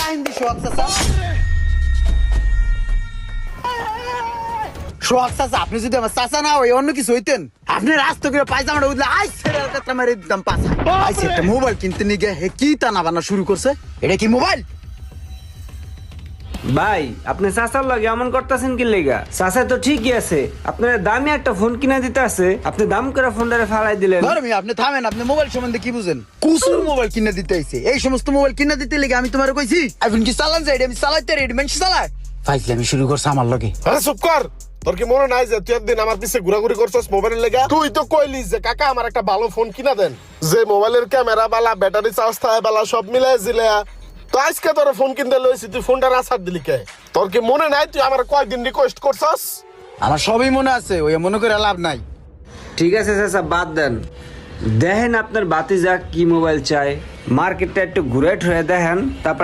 রাইন দি সোহাগ চাচা সোহাগ চাচা আপনি যদি আমার চাচা না হয় অন্য কিছু হইতেন আপনি রাস্তা করে পায়জামাটা উঠলে আই ছেড়ে কথা মেরে দিতাম পাশা আইসি একটা মোবাইল কিনতে নিয়ে গিয়ে হে কি টানা বানা শুরু করছে এটা কি মোবাইল ভাই আপনি চাচার লগে এমন করতেছেন কি লেগা? চাচা তো ঠিকই আছে, আপনার দামি একটা ফোন কিনে দিতে আছে, আপনি দাম করে ফোনটারে ফালাই দিলেন। ধর্মী আপনি থামেন, আপনি মোবাইল সম্বন্ধে কি বুঝেন? কুসুর মোবাইল কিনে দিতে আইছে। এই সমস্ত মোবাইল কিনে দিতে লেগে আমি তোমারে কইছি আইফোন কি চালান যাই আমি চালাইতে রেডি মানুষ চালায় ফাইজলে আমি শুরু করছি আমার লগে। আরে চুপ কর, তোর কি মনে নাই যে তুই একদিন আমার পিছে ঘোরাঘুরি করছস মোবাইলের লেগা? তুই তো কইলি যে কাকা আমার একটা ভালো ফোন কিনা দেন, যে মোবাইলের ক্যামেরা বালা, ব্যাটারি চার্জ থাকে বালা, সব মিলাই জিলা। তো আজকে তোর ফোন কিনতে লইছি, তুই ফোনটা রাসার দিলি কে? তোর কি মনে নাই তুই আমার কয়েকদিন রিকোয়েস্ট করছস? আমার সবই মনে আছে, ওই মনে করে লাভ নাই। ঠিক আছে চাচা বাদ দেন, দেখেন আপনার বাতিজা কি মোবাইল চাই, মার্কেটটা একটু ঘুরে ঠুরে দেখেন, তারপর